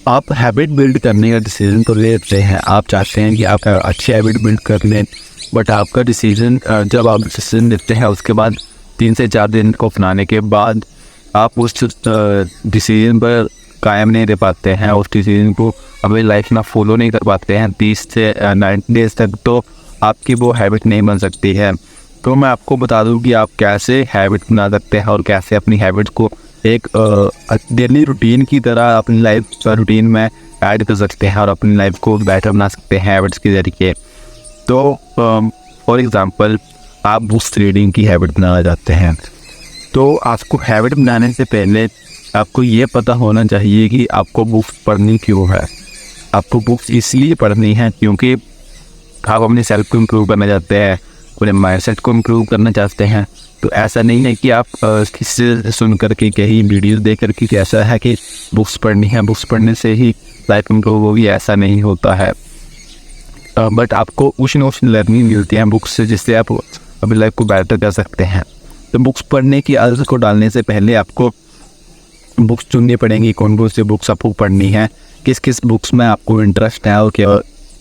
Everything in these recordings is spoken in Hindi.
आप हैबिट बिल्ड करने का डिसीजन तो ले लेते हैं, आप चाहते हैं कि आप अच्छी हैबिट बिल्ड कर लें, बट आपका डिसीजन जब आप डिसीजन लेते हैं उसके बाद 3 से 4 दिन को अपनाने के बाद आप उस डिसीजन पर कायम नहीं रह पाते हैं, उस डिसीजन को अपनी लाइफ में फॉलो नहीं कर पाते हैं 30 से 90 डेज तक, तो आपकी वो हैबिट नहीं बन सकती है। तो मैं आपको बता दूं कि आप कैसे हैबिट बना सकते हैं और कैसे अपनी हैबिट को एक डेली रूटीन की तरह अपनी लाइफ रूटीन में ऐड कर सकते हैं और अपनी लाइफ को बेटर बना सकते हैं हैबिट्स के ज़रिए। तो फॉर एग्ज़ाम्पल आप बुक्स रीडिंग की हैबिट बनाना चाहते हैं, तो आपको हैबिट बनाने से पहले आपको ये पता होना चाहिए कि आपको बुक्स पढ़नी क्यों है। आपको बुक्स इसलिए पढ़नी है क्योंकि आप अपने सेल्फ को इम्प्रूव करना चाहते हैं, अपने माइंडसेट को इम्प्रूव करना चाहते हैं। तो ऐसा नहीं है कि आप किसी से सुन करके कहीं वीडियो देख करके कि ऐसा है कि बुक्स पढ़नी है, बुक्स पढ़ने से ही लाइफ इम्प्रूव होगी, ऐसा नहीं होता है। बट आपको कुछ न कुछ लर्निंग मिलती है बुक्स से, जिससे आप अपनी लाइफ को बेहतर कर सकते हैं। तो बुक्स पढ़ने की आदत को डालने से पहले आपको बुक्स चुननी पड़ेंगी, कौन कौन सी बुक्स आपको पढ़नी है, किस किस बुक्स में आपको इंटरेस्ट है और क्या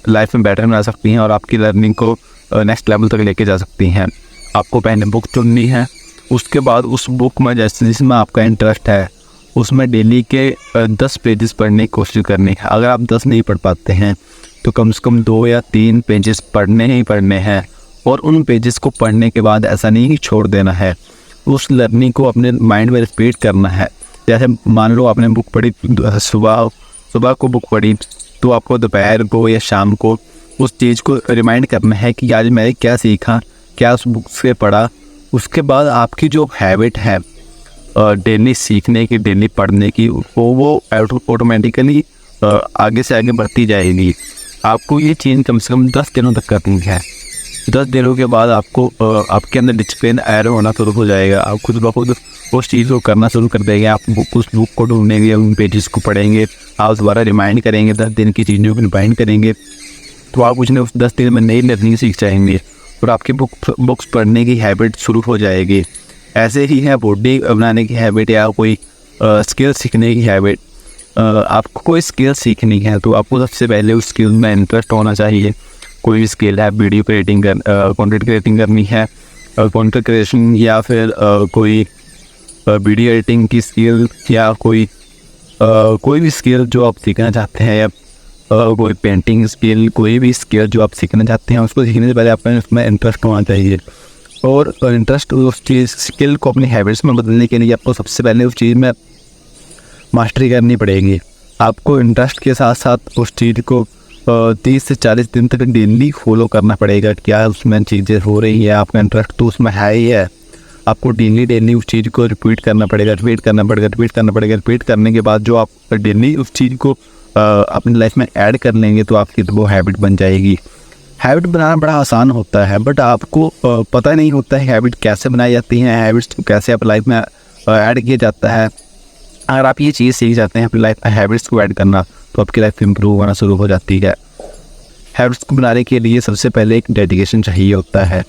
लाइफ में बेटर बना सकती हैं और आपकी लर्निंग को नेक्स्ट लेवल तक लेके जा सकती हैं। आपको पहले बुक चुननी है, उसके बाद उस बुक में जैसे जिसमें आपका इंटरेस्ट है उसमें डेली के 10 पेजेस पढ़ने की कोशिश करनी है। अगर आप 10 नहीं पढ़ पाते हैं तो कम से कम 2 या 3 पेजेस पढ़ने ही पढ़ने हैं, और उन पेजेस को पढ़ने के बाद ऐसा नहीं कि छोड़ देना है, उस लर्निंग को अपने माइंड में रिपीट करना है। जैसे मान लो आपने बुक पढ़ी, सुबह को बुक पढ़ी, तो आपको दोपहर को या शाम को उस चीज़ को रिमाइंड करना है कि आज मैंने क्या सीखा, क्या उस बुक से पढ़ा। उसके बाद आपकी जो हैबिट है डेली सीखने की, डेली पढ़ने की, वो ऑटोमेटिकली आगे से आगे बढ़ती जाएगी। आपको ये चीज़ कम से कम 10 दिनों तक करनी है। 10 दिनों के बाद आपको आपके अंदर डिसिप्लिन ऐड होना शुरू हो जाएगा। आप खुद ब खुद उस चीज़ को करना शुरू कर देंगे। आप उस बुक को ढूंढेंगे, उन पेजेस को पढ़ेंगे, आप दोबारा रिमाइंड करेंगे, 10 दिन की चीज़ों को रिमाइंड करेंगे, तो आप कुछ उस 10 दिन में नई लर्निंग सीख जाएंगे और आपकी बुक्स पढ़ने की हैबिट शुरू हो जाएगी। ऐसे ही है बॉडी बनाने की हैबिट या कोई स्किल सीखने की हैबिट। आपको कोई स्किल सीखनी है तो आपको सबसे पहले उस स्किल में इंटरेस्ट होना चाहिए। कोई भी स्किल है, वीडियो क्रिएटिंग कंटेंट क्रिएटिंग करनी है, कंटेंट क्रिएशन, या फिर कोई वीडियो एडिटिंग की स्किल, या कोई भी स्किल जो आप सीखना चाहते हैं, या कोई पेंटिंग स्किल, कोई भी स्किल जो आप सीखना चाहते हैं, उसको सीखने से पहले आपको उसमें इंटरेस्ट होना चाहिए। और इंटरेस्ट उस चीज़ स्किल को अपनी हैबिट्स में बदलने के लिए आपको सबसे पहले उस चीज़ में मास्टरी करनी पड़ेगी। आपको इंटरेस्ट के साथ साथ उस चीज़ को 30 से 40 दिन तक डेली फॉलो करना पड़ेगा। क्या उसमें चीज़ें हो रही है, आपका इंटरेस्ट तो उसमें है ही है, आपको डेली उस चीज़ को रिपीट करना पड़ेगा। रिपीट करने के बाद जो आप डेली उस चीज़ को अपनी लाइफ में ऐड कर लेंगे तो आपकी वो हैबिट बन जाएगी। हैबिट बनाना बड़ा आसान होता है, बट आपको पता नहीं होता है हैबिट कैसे बनाई जाती हैं, हैबिट्स कैसे अपनी लाइफ में ऐड किया जाता है। अगर आप ये चीज़ सीख जाते हैं अपनी लाइफ में हैबिट्स को ऐड करना, तो आपकी लाइफ इम्प्रूव होना शुरू हो जाती है। हैबिट्स को बनाने के लिए सबसे पहले एक डेडिकेशन चाहिए होता है,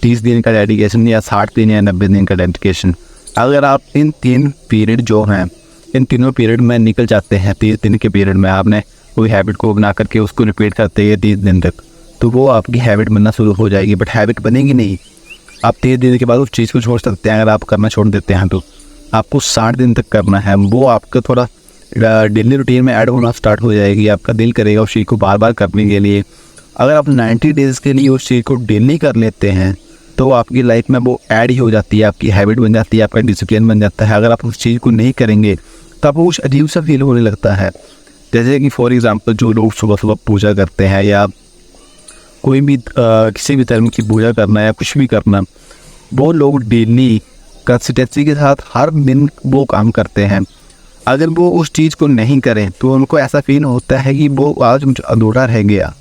30 दिन का डेडिकेशन या 60 दिन या 90 दिन का डेडिकेशन। अगर आप इन 3 पीरियड जो हैं, इन तीनों पीरियड में निकल जाते हैं, 30 दिन के पीरियड में आपने कोई हैबिट को बना करके उसको रिपीट करते हैं 30 दिन तक, तो वो आपकी हैबिट बनना शुरू हो जाएगी। बट हैबिट बनेगी नहीं। आप 30 दिन के बाद उस चीज़ को छोड़ सकते हैं। अगर आप करना छोड़ देते हैं तो आपको 60 दिन तक करना है। वो आपका थोड़ा डेली रूटीन में ऐड होना स्टार्ट हो जाएगी। आपका दिल करेगा उस चीज़ को बार बार करने के लिए। अगर आप 90 डेज़ के लिए उस चीज़ को डेली कर लेते हैं तो आपकी लाइफ में वो ऐड ही हो जाती है, आपकी हैबिट बन जाती है, आपका डिसिप्लिन बन जाता है। अगर आप उस चीज़ को नहीं करेंगे तो आपको कुछ अजीब सा फील होने लगता है। जैसे कि फॉर एग्ज़ाम्पल जो लोग सुबह सुबह पूजा करते हैं, या कोई भी किसी भी धर्म की पूजा करना या कुछ भी करना, वो लोग डेली कंसिस्टेंसी के साथ हर दिन वो काम करते हैं। अगर वो उस चीज़ को नहीं करें तो उनको ऐसा फील होता है कि वो आज मुझे अधूरा रह गया,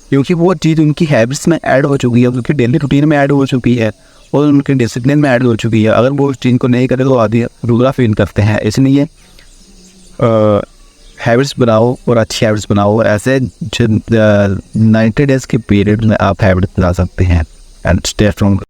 क्योंकि वो चीज़ उनकी हैबिट्स में ऐड हो चुकी है, उनकी डेली रूटीन में ऐड हो चुकी है और उनके डिसिप्लिन में ऐड हो चुकी है। अगर वो उस चीज़ को नहीं करें तो आधी अधूरा फील करते हैं। इसलिए हैबिट्स बनाओ और अच्छी हैबिट्स बनाओ, और ऐसे 90 डेज़ के पीरियड में आप हैबिट्स बना सकते हैं। And stay strong.